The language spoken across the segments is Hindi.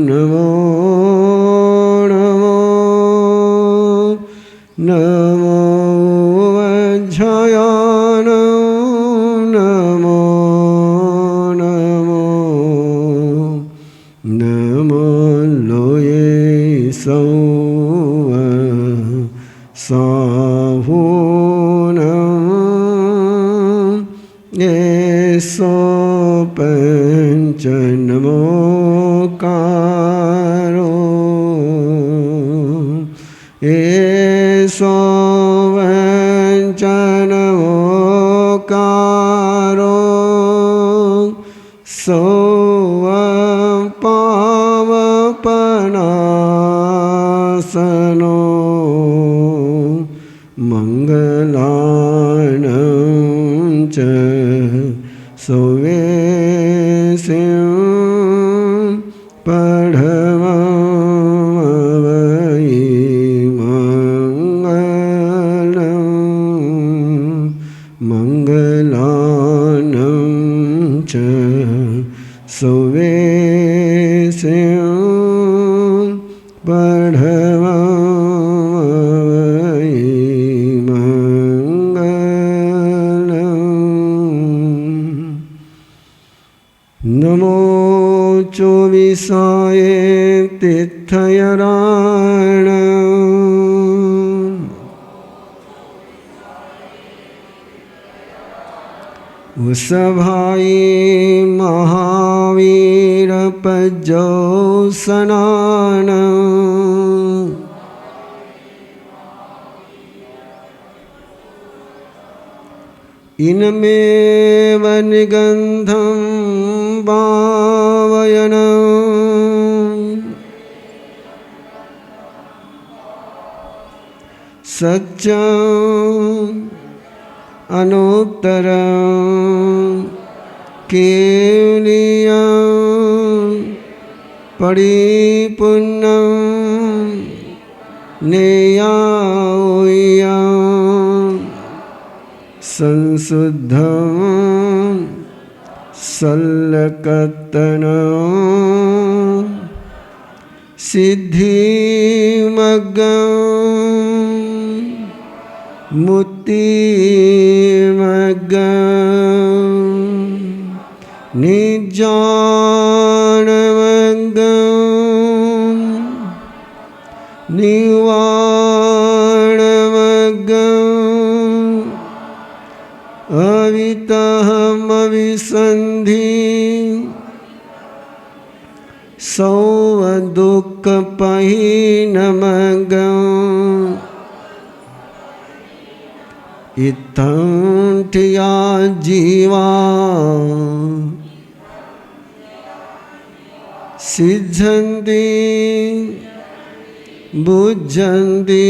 नमो नमो नमो वज्रयान नमो नमो नमो लोये सौव साहुनम येसो पंच नमोकारो येसो पंच नमोकारो पावपनासनो मंगलानं च सुवेसिं पठमवै मंगलं मंगलानं च सुवेसिं पठमवै नमो चोविसाय तीर्थयराण वृषभाय महावीर पज्जोसनान इनमेव निगन्धं भावयन् सच्चं अनुत्तरं केवलियं परिपूर्णं नेयायं संशुद्धं सल्लकत्तनं सिद्धिमग्गं मुक्तिमग्गं निज्ञानमग्गं निवारणमग्गं अवितहमविसन्धि सौवदुःखपहिनमग्गं इत्थं ठिया जीवा सिद्धन्ति बुद्धन्ति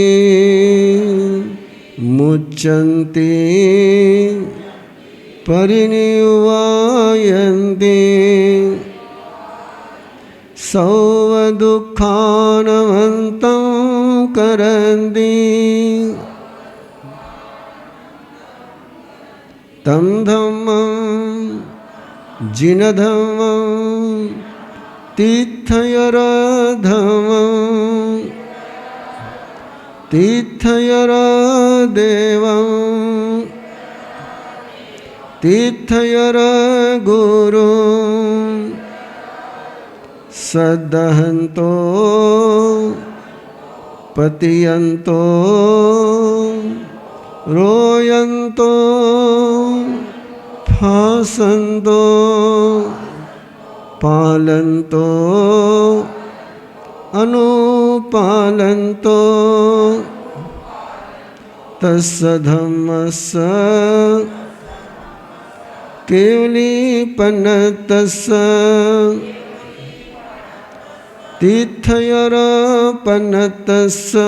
मुच्यन्ते परिनिर्वायन्ते सर्वदुःखानवन्तं करन्ति तं धम्मं जिनधम्मं तीर्थयरधम्मं तीर्थयरदेवं तीर्थयरगुरुं सदहन्तो पतियन्तो रोयन्तो फासन्तो पालन्तो अनुपालन्तो तस्य धम्मस्य केवलीपनतस्य तीर्थयरपनतस्य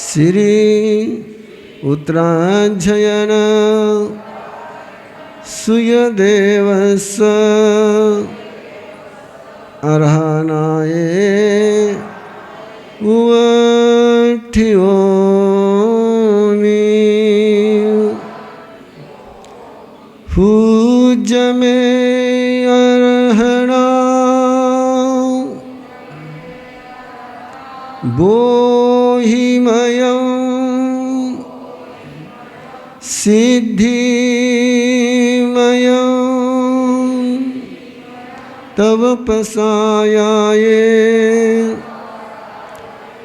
श्री उत्तरायण सुयदेवस्य अर्हणाय उवठियोमि पूज्य में अर्हणा बोहिमयं सिद्धिमयं तव पसायाये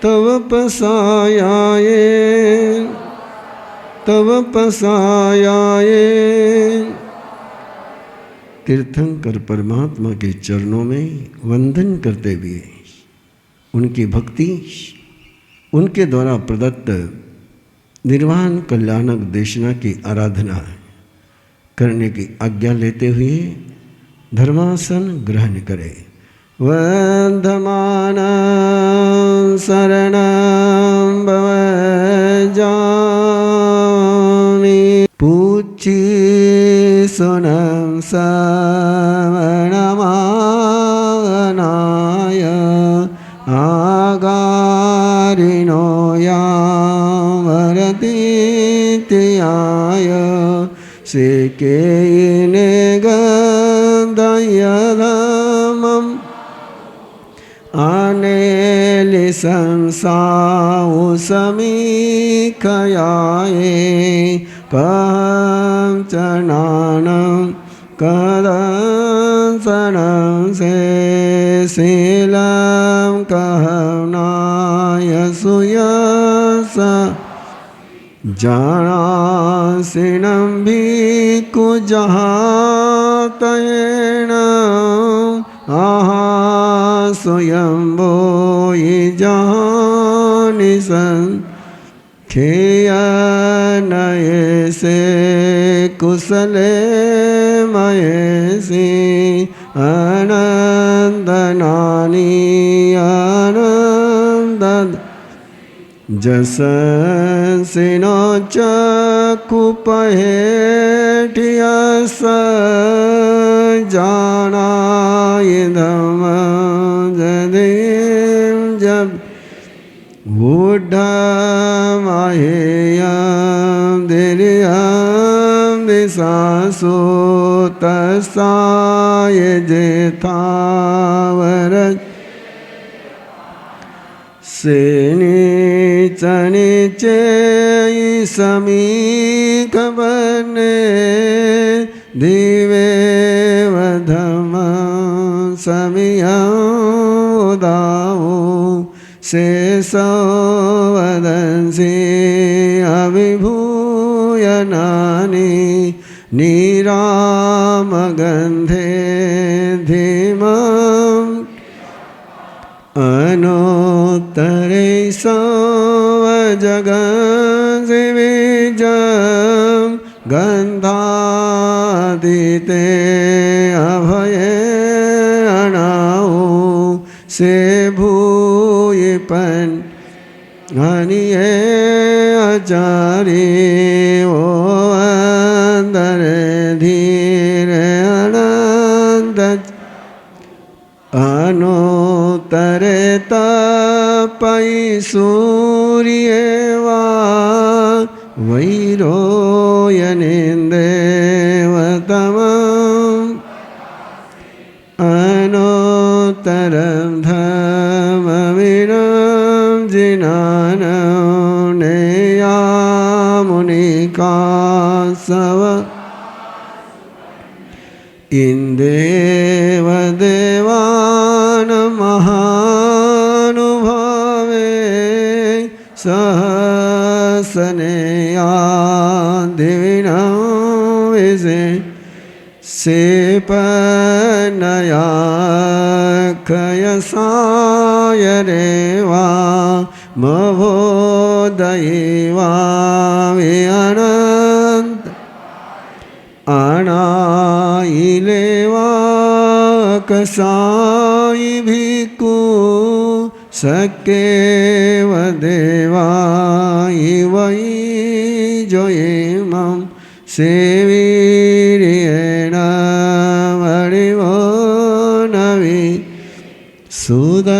तव पसायाये तव पसायाये। तीर्थंकर परमात्मा के चरणों में वंदन करते हुए उनकी भक्ति, उनके द्वारा प्रदत्त निर्वाण कल्याणक देशना की आराधना करने की आज्ञा लेते हुए धर्मासन ग्रहण करें। वंदमानं शरणं भवजामि पूज्य सुनं सवणमानाय आगारिणो यामरतीत्याय सेकेने गन्धयधमम् अनेलिसंसाउसमीखयाये कंचनानं कदंसनं से शीलं कहनाय सुयस जानासिनं भिक्खुजहातयेन स्वयंभो जानिसं खेयनयसे कुशले मयसी अनंदनानि आनंद जसंसिनो चकुपहेठियस जानायधम जदिं जब ऊढमाहेयं दिर्यं दिशासु तस्साय जेतावर सेनिचनिचे समीकवने दिवे वधम समियौदावो शेषवदंसि अविभूयनानि निरामगन्धे धीमम् अनोत्तरे सवजगन्सिविजं गन्धादिते अभये अनाओ से भूयिपन् हनिये आचारी ओ अंदरे धीरे अनंत अनोत्तरे तपै सूर्येवा वैरोयनेन्देवतमम् अनोत्तरं धर्मविनं जिनानं नेयामुनिकासव इंदेवदेवानमहानुभावे सहसनेया दिविनं विसे सेपनया खयसाय रेवा मभोदयेवा विअनन्त अनाइलेवा कसाई भिक्खु सक्केव देवाय वै जोयेमं सेवीर्येण वरिवो नवि सुदंसनेवा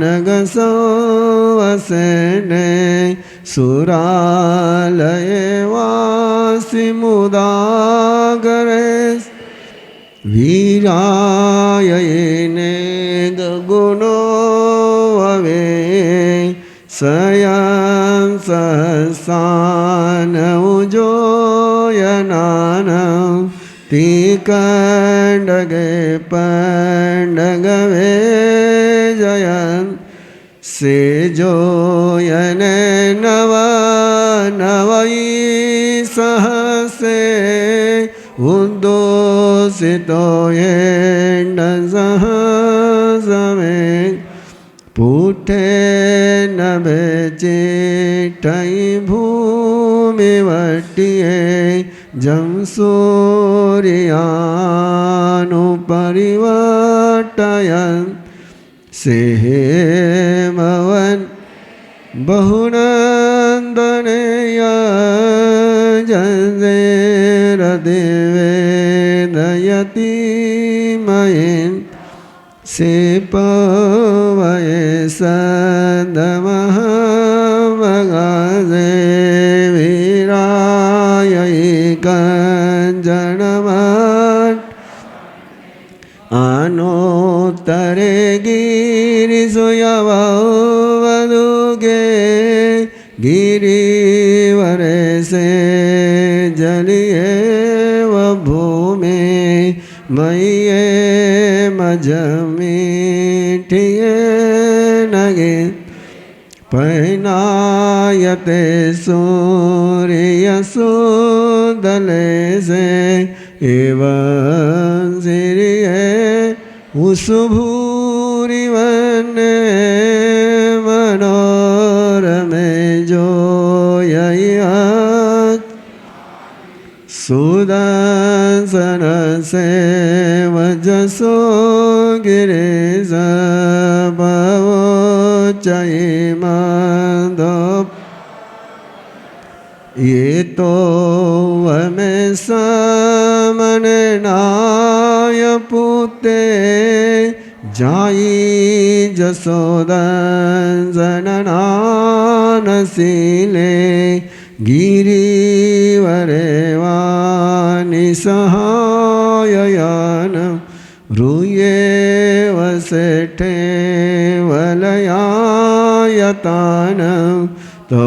नगसो वसेने सुरालये वास सिमुदागरे वीरायने गुणो ववे स्वयं सहसान उजोयनान तिकंडगे पंडगवे जयन से जोयने नव नवई सहसे उद्दोषितो येन सहसमे पुठे नभे चिठई भूमिवट्टिये जम सूर्यानुपरिवर्तयन् सेहेमवन् बहुनन्दनय जंजेरदिवे दयति मयिन् से पवये सदमः मगाजे वीरायै कंजनमत् आनोत्तरे गिरिसुयववदुगे गिरिवरे से जलिये व भूमि मय्ये मजमीठिये नगे पैनायते सूर्यसुदले से एवं सिरिये उसभूरिवने मनोरमे जोययत् सुदर्शन से वजसो गिरिश भवोच्चैमन्दो ये तो वमे समननाय पुते जाई जसोदंसननानशीले गिरिवरे वानि सहाययान रूये वसेठे वलयायतान तो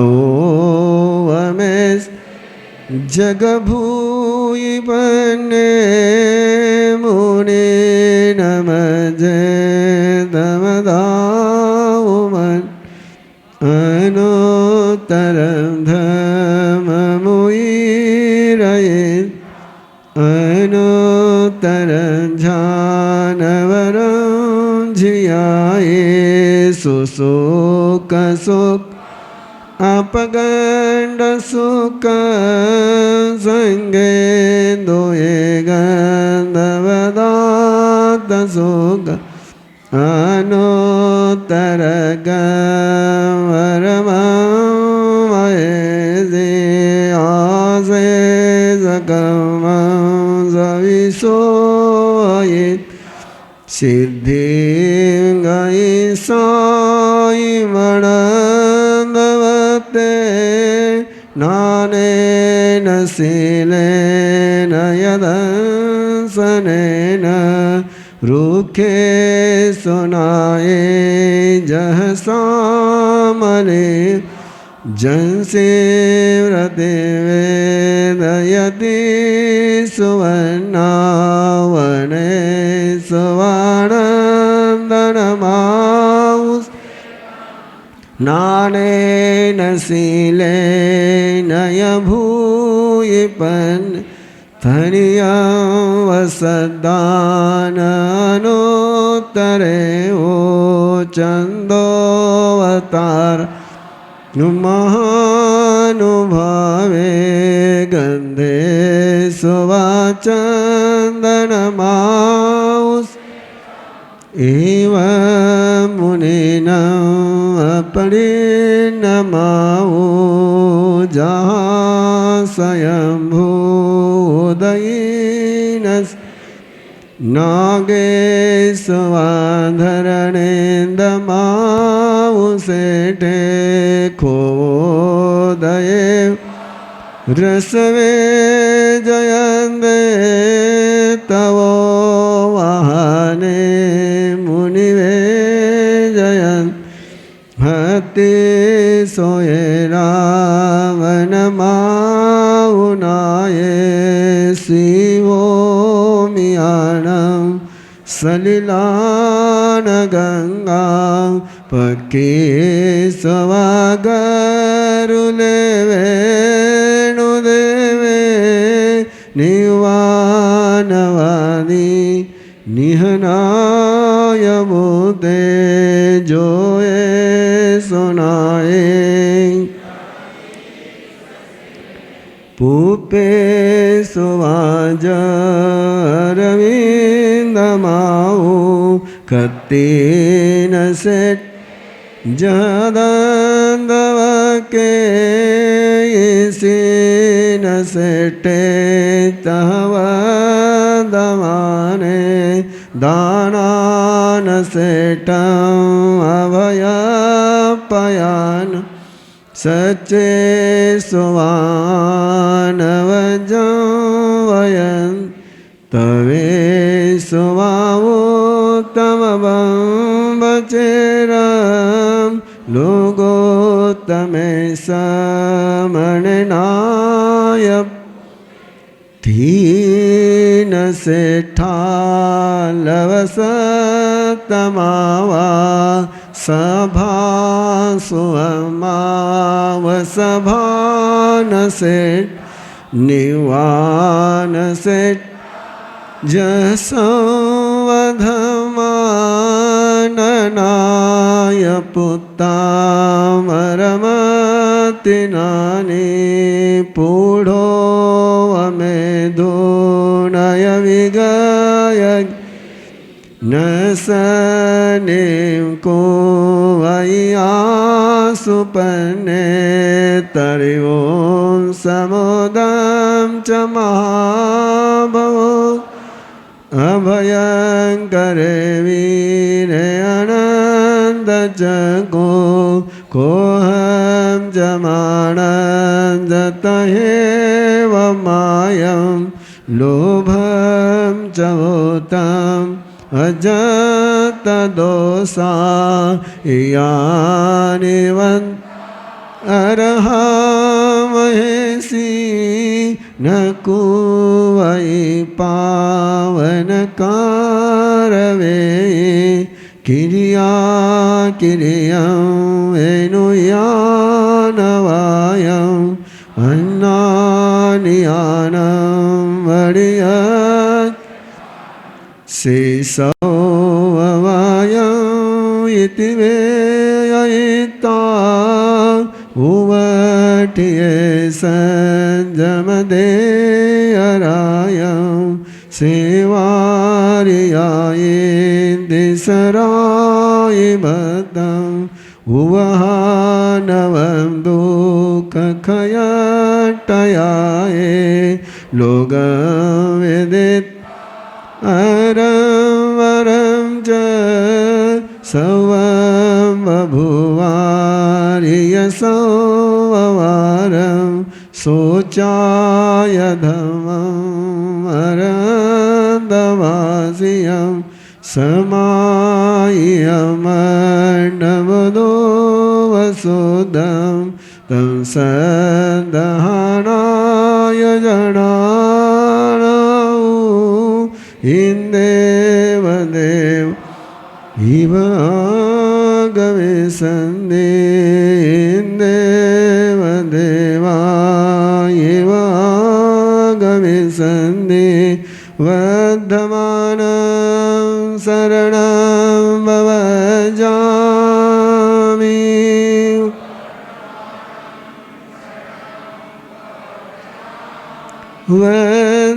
वमे जगभूयि बने मुनि नमजे दमदाउमन अनुत्तरं धममुयिरये अनुत्तरं जानवरं झियाये सुसुख अपगंड सुख संगेन्दुये गंधवदात सुख अनुत्तर गमरमये आसे सकम सविसोयित सिद्धिं गई साई मणन्दवते नानेन शीलेन यदंसनेन रुखे सुनाये जहसामले जंसे व्रते वेदयति सुवर्णावने सुवानन्दनमाउस् नानेन शीलेन यभूयिपन् धनियं वसदाननोत्तरे ओ चन्दोऽवतार महानुभावे गन्धे सुवाचन्दनमाउस् एवं मुनिनां अपरिणमाओ जहाँ स्वयंभूदयीनस् नागेशवाधरणेन्दमाउ सेठे खोदये रसवे जयन्ते तव वाहने मुनिवे जयन् हते सोये रावण माउनाये शिवो मियाणं सलिलान गंगा पक्के सवागरुले वेणुदेवे निवानवादी निहनाय मुदे जोए सुनाए पूपे सुवाज अरविंदमाऊ कत्तीन सेठ जदंदव के इसीन सेठे तहव दमाने दानान सेठं अभयपयान सच्चे सुवानवजवयन् तवे सुवावो तमवं बचेरं लोगो तमे समणनाय तीन सेठा लवसतमावा सभा सुअमाव सभान सेठ निवान सेठ जसंवधमाननाय पुत्तामरमतिनानि पूढो अमेधोनय विगय न सनिं को वैयासुपने तरिवों समुदं च महाभवो अभयंकरे वीरे अनंत जगो कोहं जमानं जतहेव मायं लोभं च भूतं अजत दोषा यानिवन् अरहा महेशी न कुवै पावन कारवे किरिया किरियं वेणुयानवायं अन्नानियानं वडियत् शेषवायं इति वेयिता उवटिये संजमदेयरायं सेवारियायेन्दिसराय बद्धं उवहानवं दुःखखयटयाये लोगं वेदित् अरं वरं च सवं बभुवार्यसंववारं शोचाय धम्मं अरन्दवासियं समाय्यमर्णवदो वसुदं तं सन्दहानाय जनानां इंदेव देव इव आगमे सन्धे इंदेव देवा इव आगमे सन्धे वर्धमानं शरणं भवजामि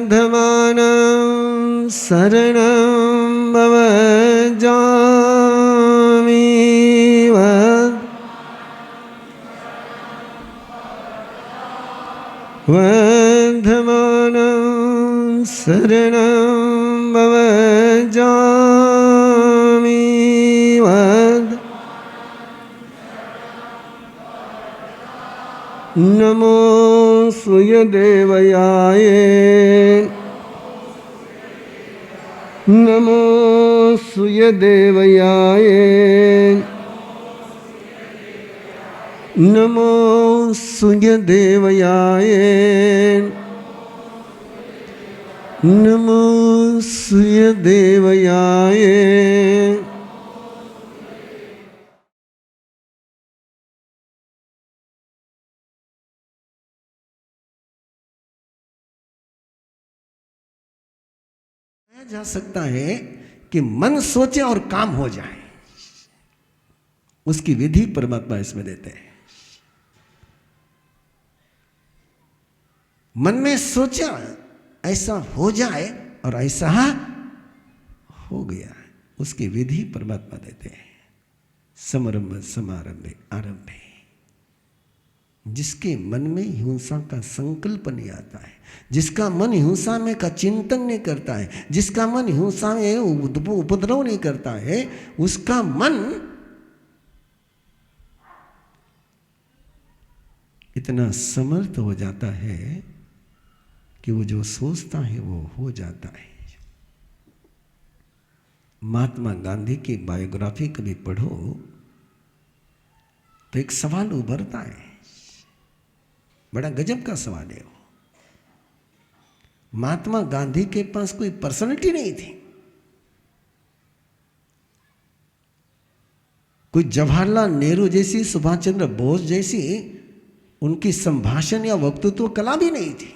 वर्धमानं शरणं भवजामि वर्धमानं शरणं भवजामि नमो सूर्यदेवयाय नमो सूर्यदेवयाय नमो सूर्यदेवयाय नमो सूर्यदेवयाय। जा सकता है कि मन सोचे और काम हो जाए, उसकी विधि परमात्मा इसमें देते हैं। मन में सोचा ऐसा हो जाए और ऐसा हो गया, उसकी विधि परमात्मा देते हैं। समारंभ समारंभे आरंभे। जिसके मन में हिंसा का संकल्प नहीं आता है, जिसका मन हिंसा में का चिंतन नहीं करता है, जिसका मन हिंसा में उपद्रव नहीं करता है, उसका मन इतना समर्थ हो जाता है कि वो जो सोचता है वो हो जाता है। महात्मा गांधी की बायोग्राफी कभी पढ़ो तो एक सवाल उभरता है, बड़ा गजब का सवाल है वो। महात्मा गांधी के पास कोई पर्सनालिटी नहीं थी, कोई जवाहरलाल नेहरू जैसी, सुभाष चंद्र बोस जैसी उनकी संभाषण या वक्तृत्व कला भी नहीं थी,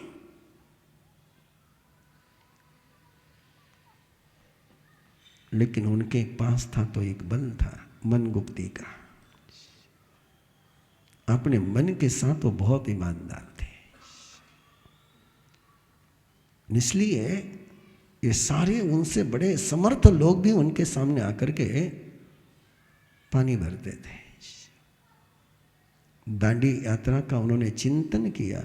लेकिन उनके पास था तो एक बल था, मन गुप्ती का। अपने मन के साथ वो बहुत ईमानदार थे, इसलिए ये सारे उनसे बड़े समर्थ लोग भी उनके सामने आकर के पानी भरते थे। दांडी यात्रा का उन्होंने चिंतन किया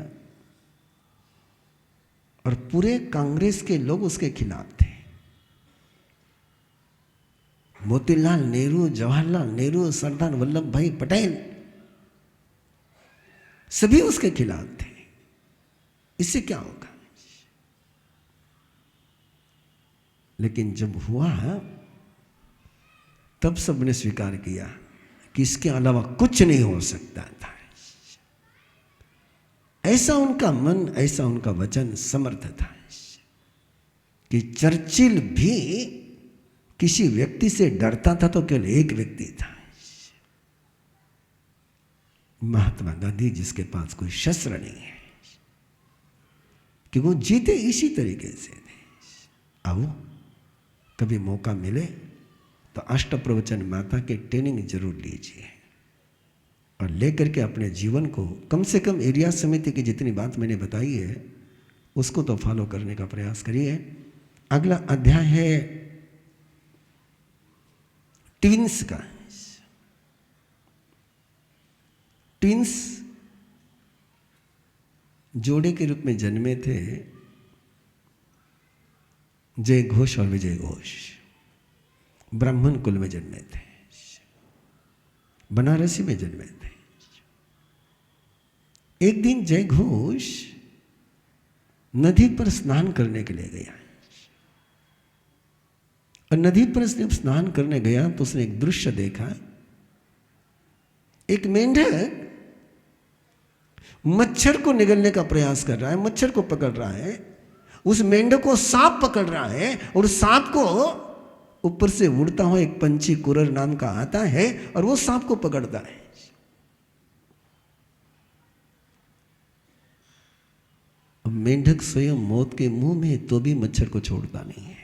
और पूरे कांग्रेस के लोग उसके खिलाफ थे। मोतीलाल नेहरू, जवाहरलाल नेहरू, सरदार वल्लभ भाई पटेल सभी उसके खिलाफ थे। इससे क्या होगा? लेकिन जब हुआ तब सबने स्वीकार किया कि इसके अलावा कुछ नहीं हो सकता था। ऐसा उनका मन, ऐसा उनका वचन समर्थ था कि चर्चिल भी किसी व्यक्ति से डरता था तो केवल एक व्यक्ति था, महात्मा गांधी, जिसके पास कोई शस्त्र नहीं है, कि वो जीते इसी तरीके से थे। आओ कभी मौका मिले तो अष्टप्रवचन माता के ट्रेनिंग जरूर लीजिए और लेकर के अपने जीवन को कम से कम एरिया समिति की जितनी बात मैंने बताई है उसको तो फॉलो करने का प्रयास करिए। अगला अध्याय है ट्विंस का। ट्विंस जोड़े के रूप में जन्मे थे जय घोष और विजय घोष। ब्राह्मण कुल में जन्मे थे, बनारसी में जन्मे थे। एक दिन जय घोष नदी पर स्नान करने के लिए गया और नदी पर जब स्नान करने गया तो उसने एक दृश्य देखा। एक मेंढक मच्छर को निगलने का प्रयास कर रहा है, मच्छर को पकड़ रहा है। उस मेंढक को सांप पकड़ रहा है और सांप को ऊपर से उड़ता हुआ एक पंछी कुरर नाम का आता है और वो सांप को पकड़ता है। अब मेंढक स्वयं मौत के मुंह में तो भी मच्छर को छोड़ता नहीं है।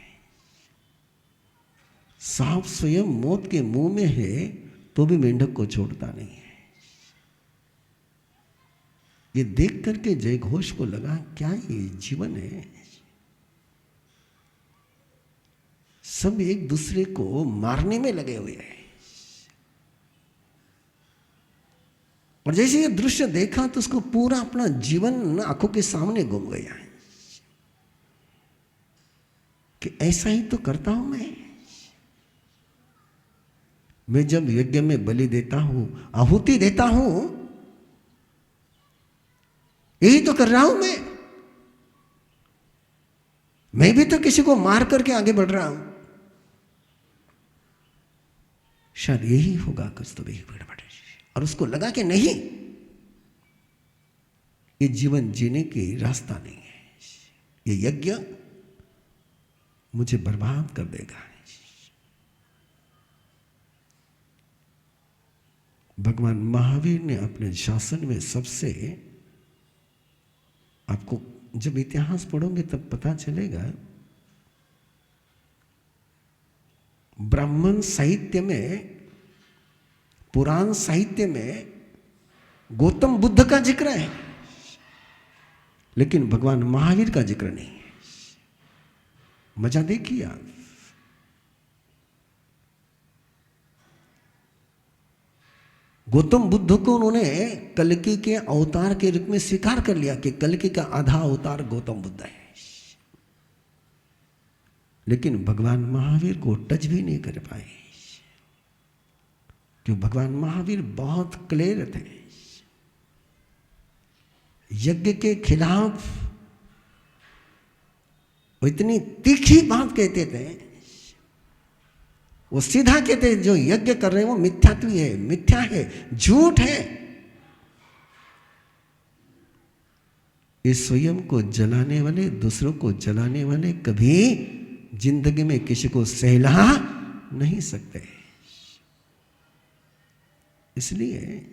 सांप स्वयं मौत के मुंह में है तो भी मेंढक को छोड़ता नहीं है। ये देख करके जय घोष को लगा क्या ये जीवन है? सब एक दूसरे को मारने में लगे हुए हैं। और जैसे ये दृश्य देखा तो उसको पूरा अपना जीवन आंखों के सामने घूम गया कि ऐसा ही तो करता हूं मैं जब यज्ञ में बलि देता हूं, आहुति देता हूं, यही तो कर रहा हूं मैं भी तो किसी को मार करके आगे बढ़ रहा हूं। शायद यही होगा कुछ तो यही गड़बड़ है। और उसको लगा कि नहीं, ये जीवन जीने की रास्ता नहीं है, ये यज्ञ मुझे बर्बाद कर देगा। भगवान महावीर ने अपने शासन में सबसे, आपको जब इतिहास पढ़ोगे तब पता चलेगा, ब्राह्मण साहित्य में, पुराण साहित्य में गौतम बुद्ध का जिक्र है, लेकिन भगवान महावीर का जिक्र नहीं है। मजा देखिए आप। गौतम बुद्ध को उन्होंने कल्कि के अवतार के रूप में स्वीकार कर लिया कि कल्कि का आधा अवतार गौतम बुद्ध है, लेकिन भगवान महावीर को टच भी नहीं कर पाए, क्यों? भगवान महावीर बहुत क्लियर थे। यज्ञ के खिलाफ वो इतनी तीखी बात कहते थे, वो सीधा कहते जो यज्ञ कर रहे हैं वो मिथ्यात्वी है, मिथ्या है, झूठ है। इस स्वयं को जलाने वाले, दूसरों को जलाने वाले कभी जिंदगी में किसी को सहला नहीं सकते। इसलिए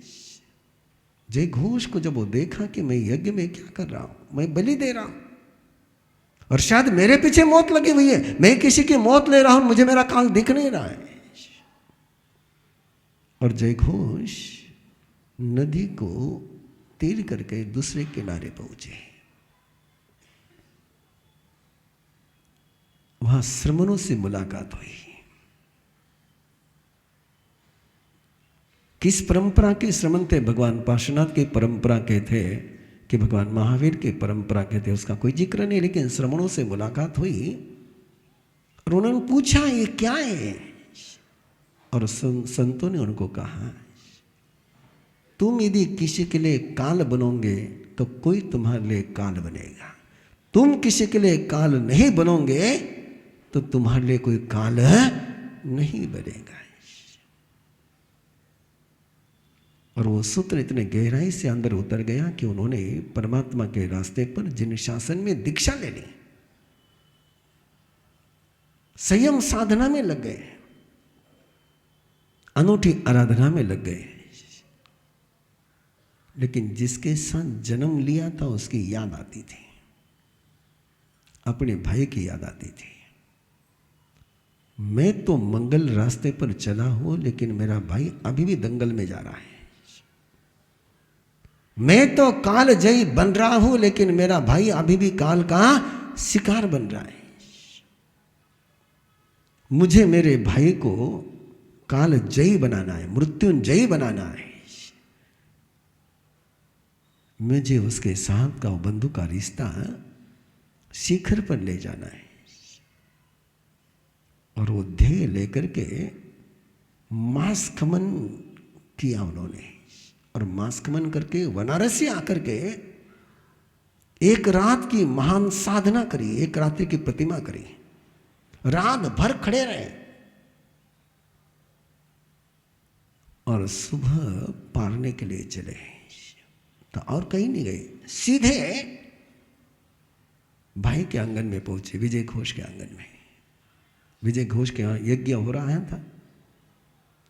जय घोष को जब वो देखा कि मैं यज्ञ में क्या कर रहा हूं, मैं बलि दे रहा हूं और शायद मेरे पीछे मौत लगी हुई है, मैं किसी की मौत ले रहा हूं, मुझे मेरा काल दिख नहीं रहा है। और जय घोष नदी को तीर करके दूसरे किनारे पहुंचे। वहां श्रमणों से मुलाकात हुई। किस परंपरा के श्रमण थे? भगवान पार्श्वनाथ की परंपरा के थे कि भगवान महावीर की परंपरा के थे, उसका कोई जिक्र नहीं, लेकिन श्रमणों से मुलाकात हुई और उन्होंने पूछा ये क्या है? और संतों ने उनको कहा, तुम यदि किसी के लिए काल बनोगे तो कोई तुम्हारे लिए काल बनेगा, तुम किसी के लिए काल नहीं बनोगे तो तुम्हारे लिए कोई काल नहीं बनेगा। और वो सूत्र इतने गहराई से अंदर उतर गया कि उन्होंने परमात्मा के रास्ते पर जिन शासन में दीक्षा ले ली, संयम साधना में लग गए, अनूठी आराधना में लग गए, लेकिन जिसके साथ जन्म लिया था उसकी याद आती थी, अपने भाई की याद आती थी। मैं तो मंगल रास्ते पर चला हूं, लेकिन मेरा भाई अभी भी दंगल में जा रहा है। मैं तो काल जयी बन रहा हूं, लेकिन मेरा भाई अभी भी काल का शिकार बन रहा है। मुझे मेरे भाई को काल जयी बनाना है, मृत्युंजयी बनाना है। मुझे उसके साथ का बंधु का रिश्ता शिखर पर ले जाना है। और वो ध्येय लेकर के मास खमन किया उन्होंने, और मास खमन करके बनारस से आकर के एक रात की महान साधना करी, एक रात्रि की प्रतिमा करी, रात भर खड़े रहे और सुबह पारने के लिए चले। तो और कहीं नहीं गए, सीधे भाई के आंगन में पहुंचे, विजय घोष के आंगन में। विजय घोष के यहाँ यज्ञ हो रहा था,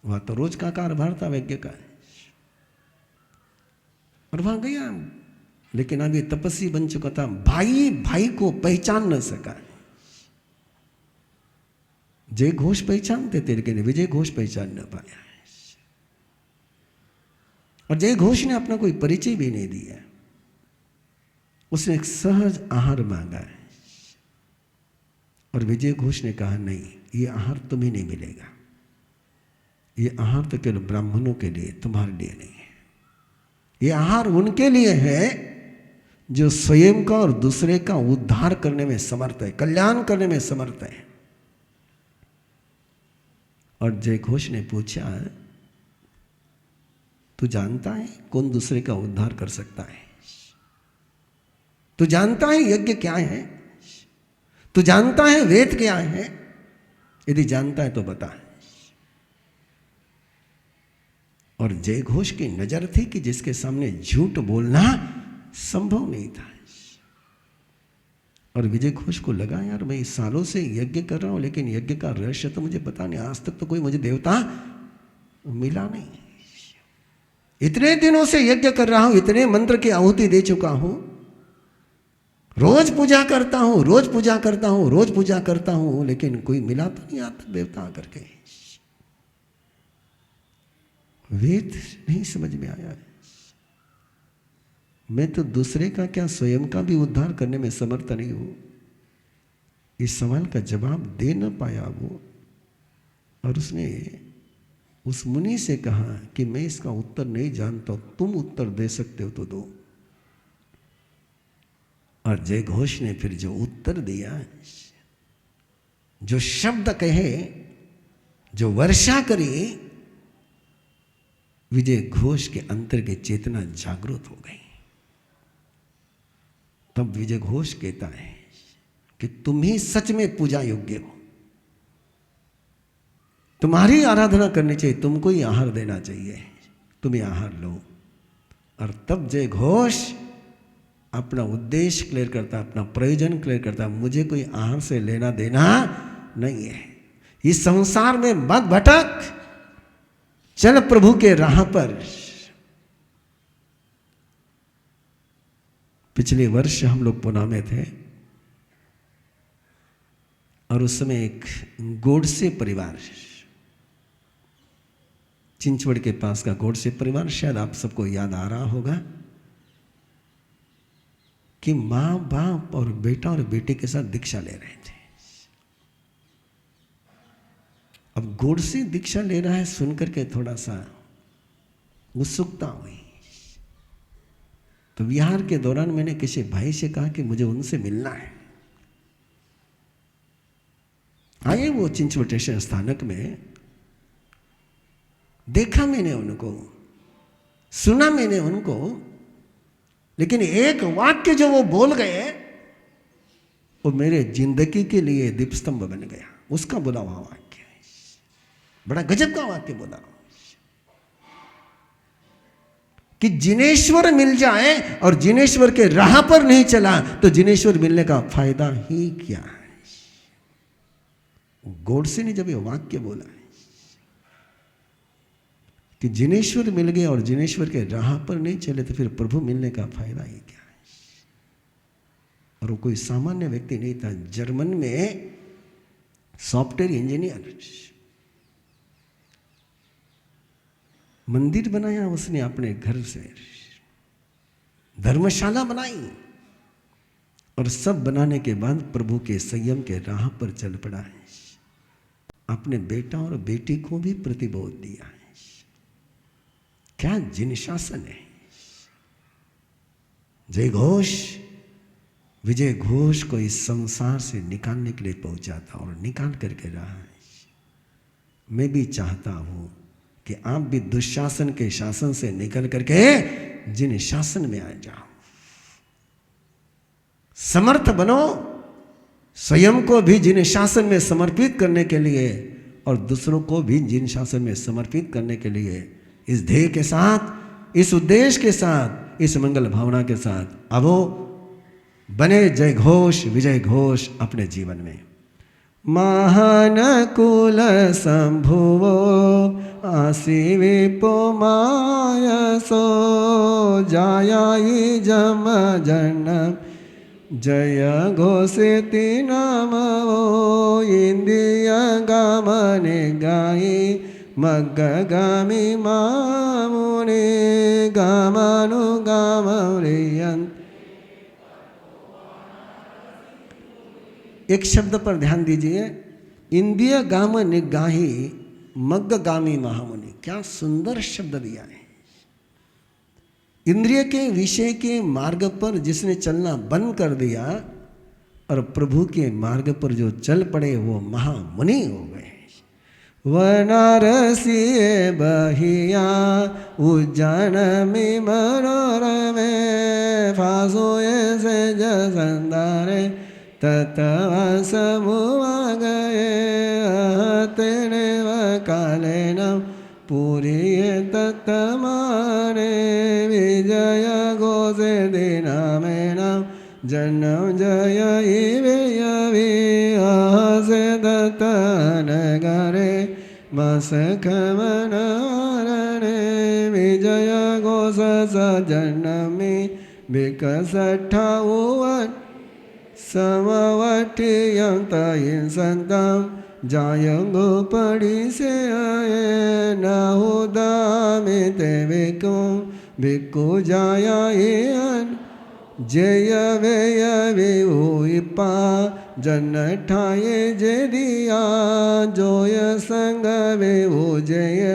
वहां तो रोज का कारभार था यज्ञ का, और वहां गया, लेकिन अब ये तपस्वी बन चुका था, भाई भाई को पहचान न सका। जय घोष पहचानते थे, लेकिन विजय घोष पहचान न पाया। और जय घोष ने अपना कोई परिचय भी नहीं दिया, उसने एक सहज आहार मांगा है, और विजय घोष ने कहा नहीं, ये आहार तुम्हें नहीं मिलेगा, ये आहार तो केवल ब्राह्मणों के लिए, तुम्हारे लिए नहीं है। ये आहार उनके लिए है जो स्वयं का और दूसरे का उद्धार करने में समर्थ है, कल्याण करने में समर्थ है। और जय घोष ने पूछा, तू जानता है कौन दूसरे का उद्धार कर सकता है? तू जानता है यज्ञ क्या है? तू जानता है वेद क्या है? यदि जानता है तो बता। और जय घोष की नजर थी कि जिसके सामने झूठ बोलना संभव नहीं था। और विजय घोष को लगा, यार मैं सालों से यज्ञ कर रहा हूं लेकिन यज्ञ का रहस्य तो मुझे पता नहीं, आज तक तो कोई मुझे देवता मिला नहीं। इतने दिनों से यज्ञ कर रहा हूं, इतने मंत्र की आहुति दे चुका हूं, रोज पूजा करता हूं, रोज पूजा करता हूं, रोज पूजा करता हूं, लेकिन कोई मिला तो नहीं आज तक देवता आकर के। वेद नहीं समझ में आया। मैं तो दूसरे का क्या स्वयं का भी उद्धार करने में समर्थ नहीं हूं। इस सवाल का जवाब दे न पाया वो, और उसने उस मुनि से कहा कि मैं इसका उत्तर नहीं जानता, तुम उत्तर दे सकते हो तो दो। और जय घोष ने फिर जो उत्तर दिया, जो शब्द कहे, जो वर्षा करी, विजय घोष के अंतर की चेतना जागृत हो गई। तब विजय घोष कहता है कि तुम ही सच में पूजा योग्य हो, तुम्हारी आराधना करनी चाहिए, तुमको ही आहार देना चाहिए, तुम ही आहार लो। और तब जय घोष अपना उद्देश्य क्लियर करता, अपना प्रयोजन क्लियर करता, मुझे कोई आहार से लेना देना नहीं है, इस संसार में मत भटक, चल प्रभु के राह पर। पिछले वर्ष हम लोग पुणे में थे और उस समय एक गोडसे परिवार, चिंचवड़ के पास का गोडसे परिवार, शायद आप सबको याद आ रहा होगा, कि मां बाप और बेटा और बेटे के साथ दीक्षा ले रहे थे। अब गोडसे दीक्षा ले रहा है सुनकर के थोड़ा सा उत्सुकता हुई। तो विहार के दौरान मैंने किसी भाई से कहा कि मुझे उनसे मिलना है। आए वो चिंचवड़ स्टेशन स्थानक में, देखा मैंने उनको, सुना मैंने उनको, लेकिन एक वाक्य जो वो बोल गए वो मेरे जिंदगी के लिए दीपस्तंभ बन गया। उसका बोला हुआ वाक्य, बड़ा गजब का वाक्य बोला कि जिनेश्वर मिल जाए और जिनेश्वर के राह पर नहीं चला तो जिनेश्वर मिलने का फायदा ही क्या है। गोडसे ने जब ये वाक्य बोला है कि जिनेश्वर मिल गए और जिनेश्वर के राह पर नहीं चले तो फिर प्रभु मिलने का फायदा ही क्या है। और वो कोई सामान्य व्यक्ति नहीं था, जर्मन में सॉफ्टवेयर इंजीनियर, मंदिर बनाया उसने अपने घर से, धर्मशाला बनाई, और सब बनाने के बाद प्रभु के संयम के राह पर चल पड़ा है। अपने बेटा और बेटी को भी प्रतिबोध दिया है। क्या जिन शासन है। जय घोष विजय घोष को इस संसार से निकालने के लिए पहुंचा था और निकाल करके रहा है। मैं भी चाहता हूं कि आप भी दुशासन के शासन से निकल करके जिन शासन में आ जाओ, समर्थ बनो, स्वयं को भी जिन शासन में समर्पित करने के लिए और दूसरों को भी जिन शासन में समर्पित करने के लिए, इस ध्येय के साथ, इस उद्देश्य के साथ, इस मंगल भावना के साथ अब वो बने जय घोष विजय घोष अपने जीवन में। महान कुल संभुवो आसी विपो मायसो जायाई जम जन जय घोषेति नमो इंद्रिय गमने गाई मग्गामी मामुने गामानुगामरियंत। एक शब्द पर ध्यान दीजिए, इंद्रिय गाम निगाही मग्गामी महामुनि। क्या सुंदर शब्द दिया है। इंद्रिय के विषय के मार्ग पर जिसने चलना बंद कर दिया और प्रभु के मार्ग पर जो चल पड़े वो महामुनि हो गए। वनारसी बहिया उज्जैन में मनोरमे फासोए से जसंदारे तत्वासमुवागये तेने कालेन पूरिये तत्तमाने विजय घोषे दिनामेन जन्म जय इवेयवि आहसे दत्तनगरे मसखमनारणे विजय घोष सजन्मि विकसठाउवन समवटियं तयिं सन्तं जायं गोपडिसे नाहुदामि ते विकुं भिक्खु जायायन जय वेय विहुपा जन्नठाये जे दिया जोय संग विभु जय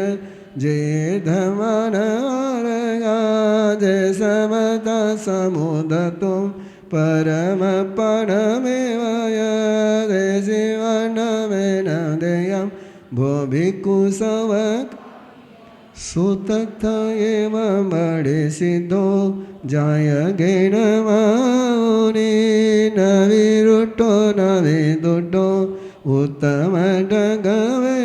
जय धमनरगा जय समता समुदतुम परम परमेवय दे शिवनमेन देयं भो भिक्खु सवक सुतथ एव मणि सिद्धो जाय गेण मौनि न विरुट्टो न विदुट्टो उत्तम डगवे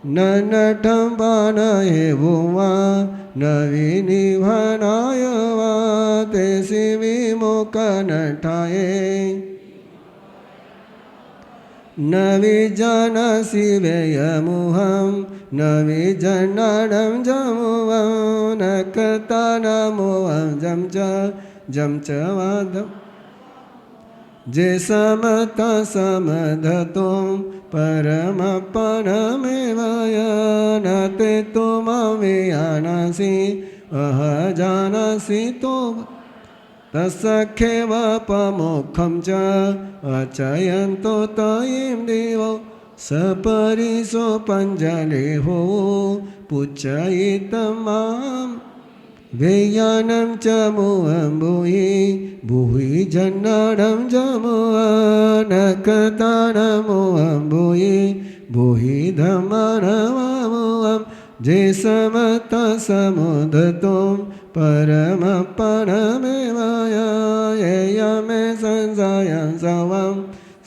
न नठं पानये भुवा न विनिभनाय वा ते विमुखनठाये न विजानासि व्ययमुहं न विजनानं जमुवं न कथानमुवं जं च वादं जे समता समधतुं परमपरमेवय न ते त्वमविजानासि अहजानासि तो तत्सख्येवपमोक्षं च अचयन्तो तयिं दिवो सपरिसो पञ्जलिहो पुच्छयितं मां वेयानं च मुहं भूहि जन्नानं च मुहं न कथानमुहं भूहि धम्मानमुहं जे समता समुदतुं परमपरमेवय येयमे संसायं सवं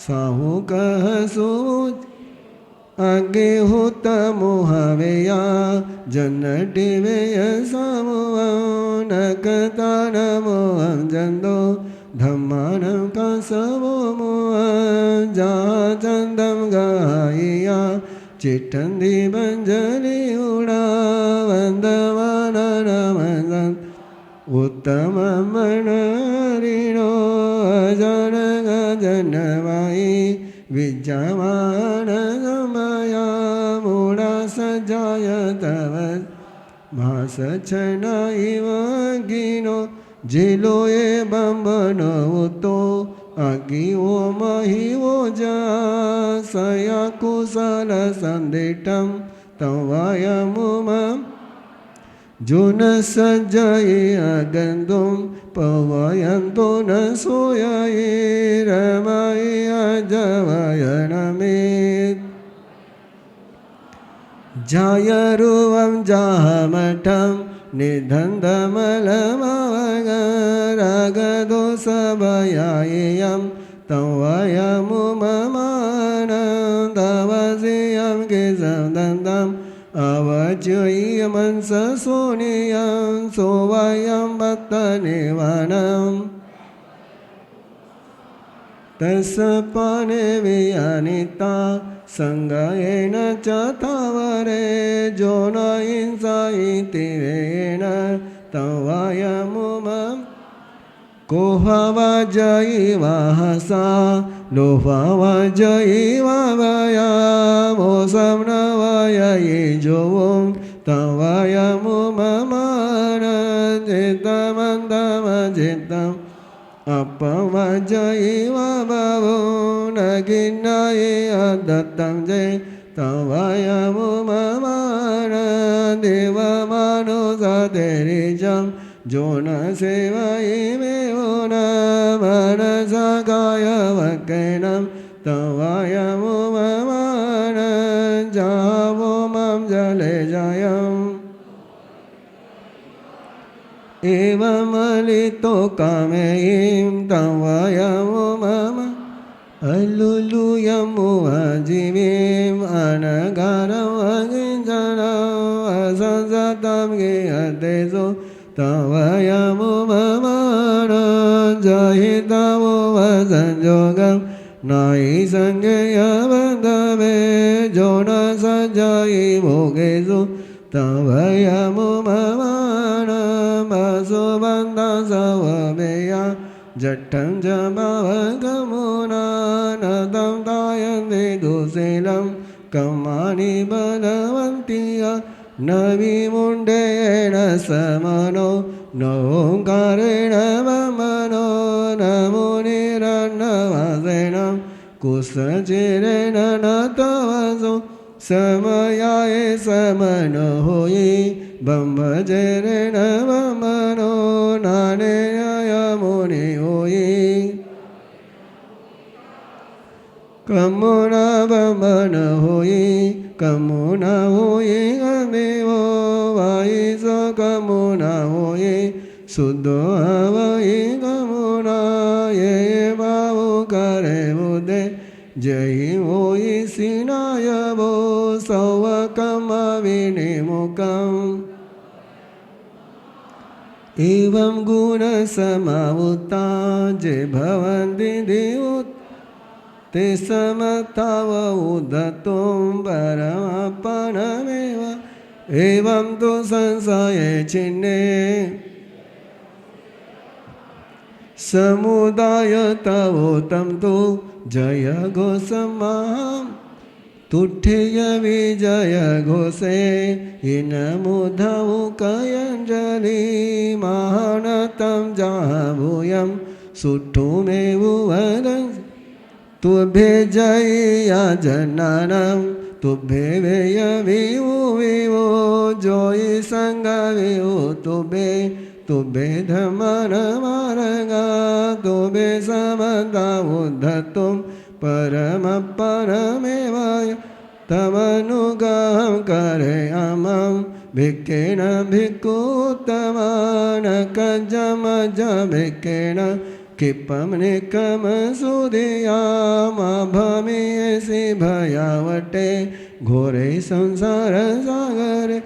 साहुकः सुमुच अग्निहुतमुहवेया जन्नटिवेय समुवं न कथानमुहं जन्दो धम्मानं कसवो मुहं जाचन्दं गायिया चिट्टन्दी बञ्जलि उडा वन्दमाननमसन् उत्तममनरिणो जनगजनवायि विद्यमानसमया मूढा सज्जाय तव भासच्छना इव गिनो जिलोये बम्बनो उतो अगिवो महिवो जा सया कुशल सन्दिष्टं तवयमुमं जुन सज्जये अगन्धुं पवयन्तो न सोयये रमये अजवयनमेत् जायरुवं जामठं निधन्दमलमवगरगदोषभयायं तवयमुममानं तवसियं केशदन्तम् अवचयमंससोनियं सोवयं भक्तनिवनं तस्सपाने वियानिता संगयेन च तावरे जो न हिंसायितिरेण तवयमुमं कोहवजयिवाहसा लोहवजयिवया मोसं न वययि जोवं तवयमुममानजितमन्दमजितम् अपवजयिव भवो न गिन्नये अदत्तं जे तवयमुममान देवमानुषधेरिजं जो न सेवयिमेवो न मनसा कायवकेनं तवयमुममान जावो मं जले जयम् एवमलितो कामयीं तवयमो मम अलुलुयमुजीवीम् अनगारम् अगिञ्जनम् असंसतं गीयतेषु तवयमो मम जहितमो वसंयोगं नाहि संज्ञेयबन्धवे जो न सञ्जयि भोगेषु तवयमो मम वसुबन्धं सवमेया जट्टं च भवगमुना नदं दायन्ते दुःशीलं कमानि बलवन्तिय न विमुण्डेन समनो न ओङ्कारेण वमनो न मुनिरन्नवासेन कुशचिरेण न तवसो समयाय समनो होयि ब्रह्मचर्येण वमनो नानेय मुनि होयि कमुना वमन होयि कमुना होयि अमेवो वायि स कमुना होयि शुद्धो हवयि कमुना ये भावो करे बुद्धे जय होयि सिनाय वो सौवकमविनिमुखम् एवं गुणसमावुता जे भवन्ति देवुत ते समताव उद्धतुं परमपणमेव एवं तु संशये छिन्ने समुदाय तवोतं तु जय घोषमां तुठ्य विजय घोषे इन मुधमुकयञ्जलि महानतं जाभूयं सुष्ठुमेव वदन् तुभ्ये जया जनानां तुभ्ये वेय विवो विवो जोयि सङ्गविवो तुभ्ये तुभ्ये धर्मनमार्गा तुभ्ये समता उद्धतुं परमपरमेव तमनुगाहं करयामं भिक्खेन भिक्खुत्तमान् कज्जमज्ज भिक्खेन क्षिपं निकम सुधियामभमीयसि भयावटे घोरे संसार सागरे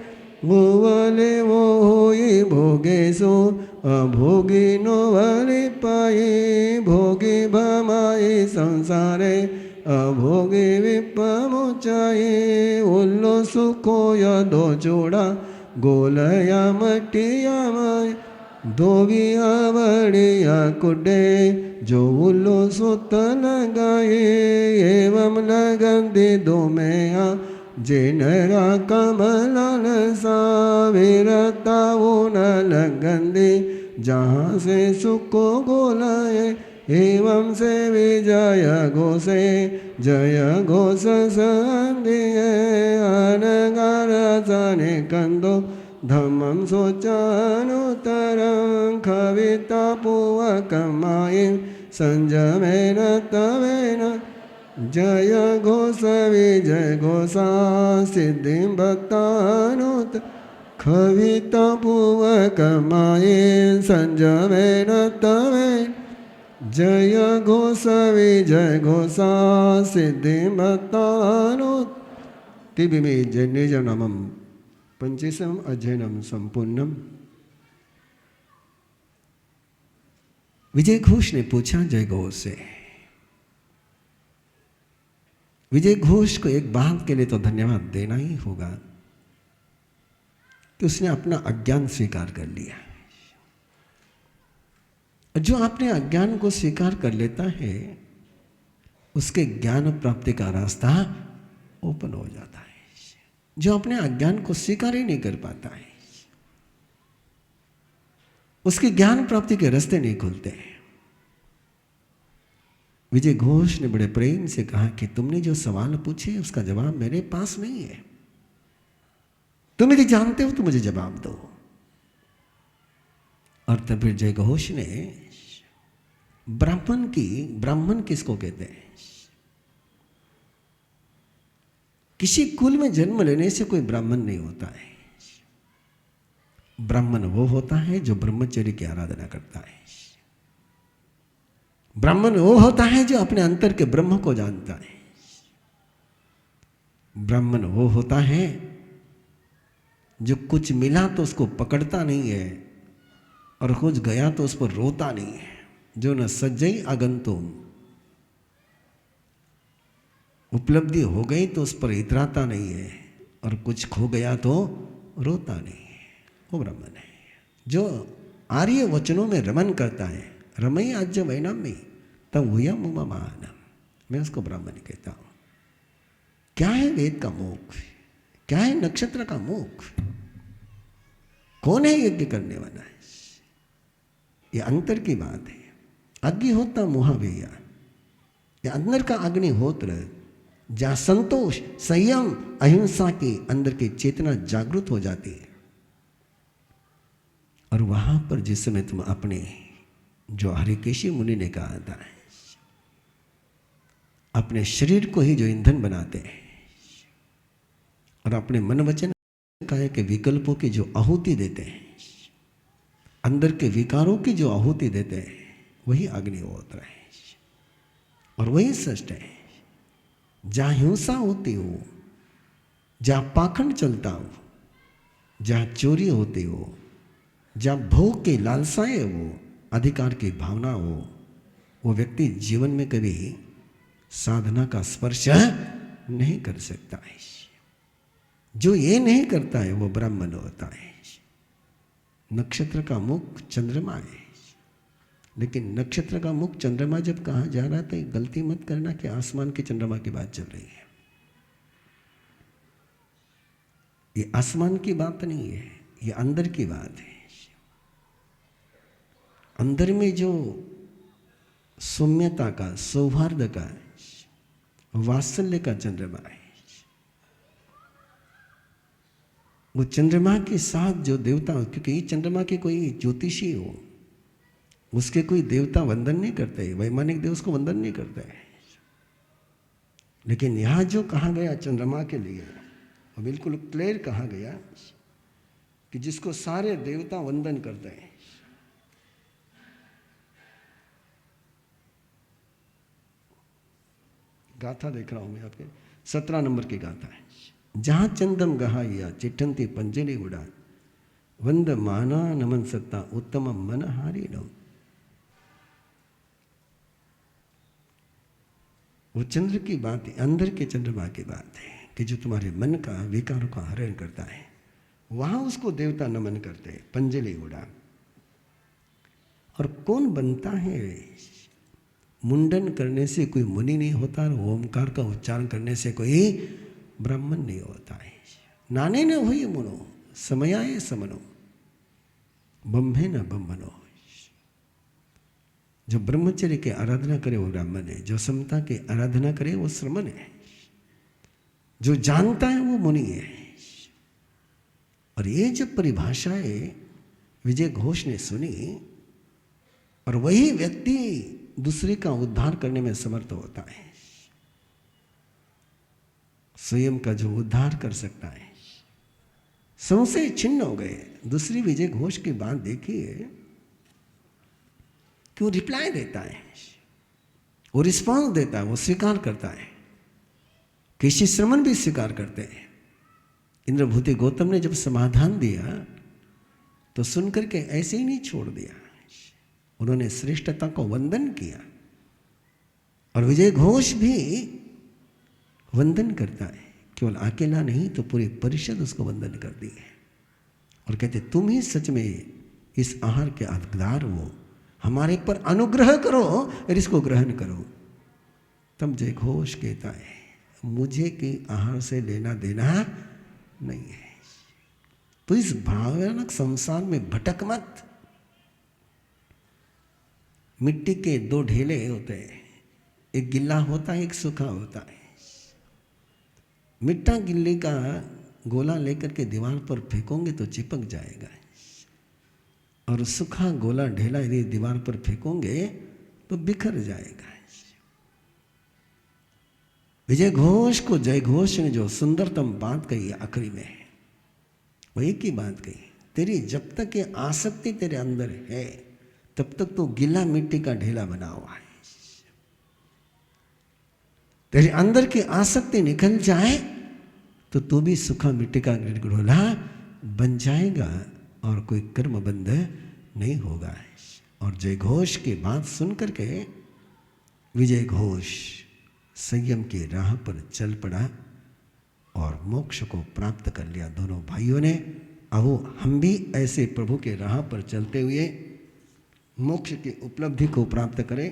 भुवले मोहि भोगेषु अभोगिनो वलिपायि भोगी भमायि संसारे अभोगी विपमुचायि उल्लो सुखो यदो जोड़ा गोलया मटियामय दोविया बड़िया कुडे जो उल्लो सुत लगाए एवं लगन्ति दो मैया जिनरा कमलन सा विरता वो न लगन्ति जहाँ से सुखो गोलाए एवं से विजय घोषे जय घोष संदिए अनगार सने कंदो धम्मं शोचानुत्तरं कविता पूवकमायि संजमेन तवेन जय घोष विजय घोषा सिद्धिं भक्तानुत कविता पूवकमायि संजमेन तवेन जय घोष विजय घोषा सिद्धिं भक्तानुत तिबिमे जन्यजनमं पंचेशम अध्ययनम संपूर्णम। विजय घोष ने पूछा जय घोष से। विजय घोष को एक बात के लिए तो धन्यवाद देना ही होगा कि उसने अपना अज्ञान स्वीकार कर लिया। जो अपने अज्ञान को स्वीकार कर लेता है उसके ज्ञान प्राप्ति का रास्ता ओपन हो जाता है। जो अपने अज्ञान को स्वीकार ही नहीं कर पाता है उसके ज्ञान प्राप्ति के रास्ते नहीं खुलते। विजय घोष ने बड़े प्रेम से कहा कि तुमने जो सवाल पूछे उसका जवाब मेरे पास नहीं है, तुम यदि जानते हो तो मुझे जवाब दो। और तब फिर जय घोष ने ब्राह्मण किसको कहते हैं? किसी कुल में जन्म लेने से कोई ब्राह्मण नहीं होता है। ब्राह्मण वो होता है जो ब्रह्मचर्य की आराधना करता है। ब्राह्मण वो होता है जो अपने अंतर के ब्रह्म को जानता है। ब्राह्मण वो होता है जो कुछ मिला तो उसको पकड़ता नहीं है और कुछ गया तो उस पर रोता नहीं है। जो न सज्जई आगंतुम, उपलब्धि हो गई तो उस पर इतराता नहीं है और कुछ खो गया तो रोता नहीं है, वो ब्राह्मण है। जो आर्य वचनों में रमन करता है, रमई आज वैनम में तब हुआ मुमा महानम, मैं उसको ब्राह्मण कहता हूं। क्या है वेद का मुख, क्या है नक्षत्र का मुख, कौन है यज्ञ करने वाला है, ये अंतर की बात है। अग्निहोत्र मुहावेया, ये अंदर का अग्निहोत्र जहां संतोष संयम अहिंसा के अंदर की चेतना जागृत हो जाती है, और वहां पर जिस समय तुम अपने, जो हरिकेशी मुनि ने कहा था, अपने शरीर को ही जो ईंधन बनाते हैं और अपने मन वचन काया के विकल्पों की जो आहुति देते हैं, अंदर के विकारों की जो आहुति देते हैं, वही अग्निहोत्र है और वही सृष्ट है। जहां हिंसा होती हो, जहां पाखंड चलता हो, जहां चोरी होती हो, जहां भोग की लालसाएं हो, अधिकार की भावना हो, वो व्यक्ति जीवन में कभी साधना का स्पर्श नहीं कर सकता है। जो ये नहीं करता है वो ब्राह्मण होता है। नक्षत्र का मुख चंद्रमा है, लेकिन नक्षत्र का मुख चंद्रमा जब कहा जा रहा था, गलती मत करना कि आसमान के चंद्रमा की बात चल रही है। ये आसमान की बात नहीं है, ये अंदर की बात है। अंदर में जो सौम्यता का, सौहार्द का, वात्सल्य का चंद्रमा है, वो चंद्रमा के साथ जो देवता, क्योंकि ये चंद्रमा के कोई ज्योतिषी हो, उसके कोई देवता वंदन नहीं करते, वैमानिक देव उसको वंदन नहीं करते, लेकिन यहां जो कहा गया चंद्रमा के लिए, वो बिल्कुल क्लियर कहा गया कि जिसको सारे देवता वंदन करते हैं। गाथा देख रहा हूं मैं आपके, 17 नंबर की गाथा है। जहां चंदम गहाइया चिट्ठंती पंजली उड़ा, वंद माना नमन सत्ता उत्तम मन हारी नो। वो चंद्र की बात है, अंदर के चंद्रमा की बात है कि जो तुम्हारे मन का विकारों का हरण करता है, वहां उसको देवता नमन करते हैं, पंजली उड़ा। और कौन बनता है? मुंडन करने से कोई मुनि नहीं होता, और ओमकार का उच्चारण करने से कोई ब्राह्मण नहीं होता है। नाने न हुई मुनो समयाए समनो, ब्रह्मे न ब्रह्मनो। जो ब्रह्मचर्य की आराधना करे वो ब्राह्मण है, जो समता की आराधना करे वो श्रमण है, जो जानता है वो मुनि है। और ये जब परिभाषाएं विजय घोष ने सुनी, और वही व्यक्ति दूसरे का उद्धार करने में समर्थ होता है, स्वयं का जो उद्धार कर सकता है। संशय छिन्न हो गए। दूसरी विजय घोष की बात देखिए, कि वो रिप्लाई देता है, वो रिस्पॉन्स देता है, वो स्वीकार करता है। किसी श्रमण भी स्वीकार करते हैं। इंद्रभूति गौतम ने जब समाधान दिया तो सुनकर के ऐसे ही नहीं छोड़ दिया, उन्होंने श्रेष्ठता को वंदन किया। और विजय घोष भी वंदन करता है, केवल अकेला नहीं तो पूरी परिषद उसको वंदन करती है और कहते तुम ही सच में इस आहार के हकदार हो, हमारे पर अनुग्रह करो और इसको ग्रहण करो। तब जय घोष कहता है मुझे कि आहार से लेना देना नहीं है। तो इस भावनात्मक संसार में भटक मत। मिट्टी के दो ढेले होते हैं, एक गिल्ला होता है, एक सूखा होता है। मिट्टा गिल्ले का गोला लेकर के दीवार पर फेंकोगे तो चिपक जाएगा, और सूखा गोला ढेला यदि दीवार पर फेंकोगे तो बिखर जाएगा। विजय घोष को जय घोष ने जो सुंदरतम बात कही आखिरी में, वो एक ही बात कही, तेरी जब तक ये आसक्ति तेरे अंदर है तब तक तो गीला मिट्टी का ढेला बना हुआ है। तेरे अंदर की आसक्ति निकल जाए तो तू भी सूखा मिट्टी का ढोला बन जाएगा और कोई कर्म बंध नहीं होगा। और जय घोष की बात सुन करके विजय घोष संयम की राह पर चल पड़ा और मोक्ष को प्राप्त कर लिया दोनों भाइयों ने। आओ हम भी ऐसे प्रभु के राह पर चलते हुए मोक्ष की उपलब्धि को प्राप्त करें।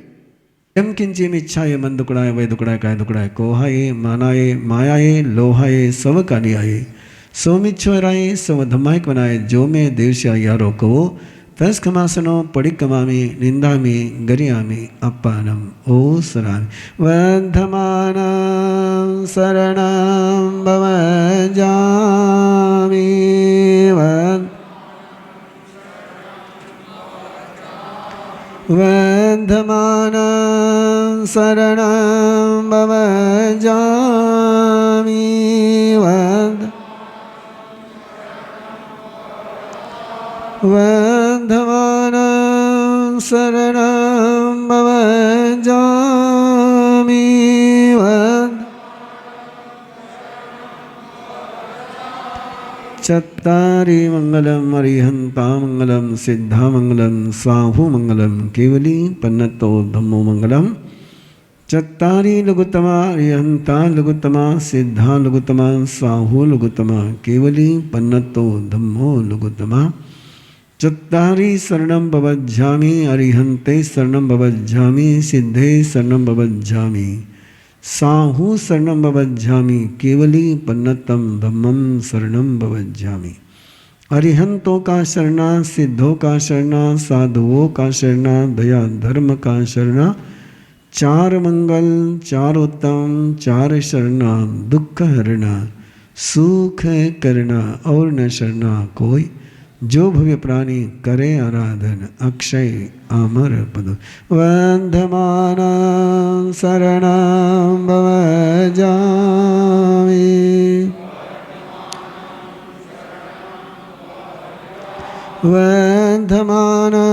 यम किंचिम इच्छाए मन दुकड़ाए वै दुकड़ाए काय दुकड़ाए कोहाए मानाए मायाए लोहाए सव कानियाए सोमिच्छो राय सव धमायक बनाए जो में देवश्या यारो को तस खमासनो पड़ी कमामी निंदामी गरियामी अपानम ओ सरामी वर्धमाना शरणं भव जामि वर्धमाना शरणं भव जामि वर्धमानं शरणं भव जामि चत्तारि मंगलम अरिहंता मंगलम सिद्धा मंगलम स्वाहु मंगलम केवली पन्नतो धम्मो मंगलम चत्तारि लघुतमा अरिहंता लघुतमा सिद्धा लघुतमा स्वाहु लघुतमा केवली पन्नतो धम्मो लघुतमा चत्तारि शरणं भवज्जामि अरिहन्ते शरणं भवज्जामि सिद्धे शरणं भवज्जामि साहु शरणं भवज्जामि केवली पन्नतम धम्मं शरणं भवज्जामि। अरिहंतों का शरणा, सिद्धों का शरणा, साधुओं का शरणा, दया धर्म का शरणा, चार मंगल चार उत्तम चार शरणा, दुख हरणा सुख करना और न शरणा कोई, जो भव्य प्राणी करे आराधन अक्षय अमर पद। वंदमाना शरणं भव जामि वंदमाना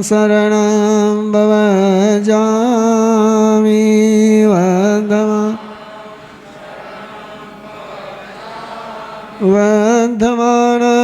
शरणं भव जामि वंदमाना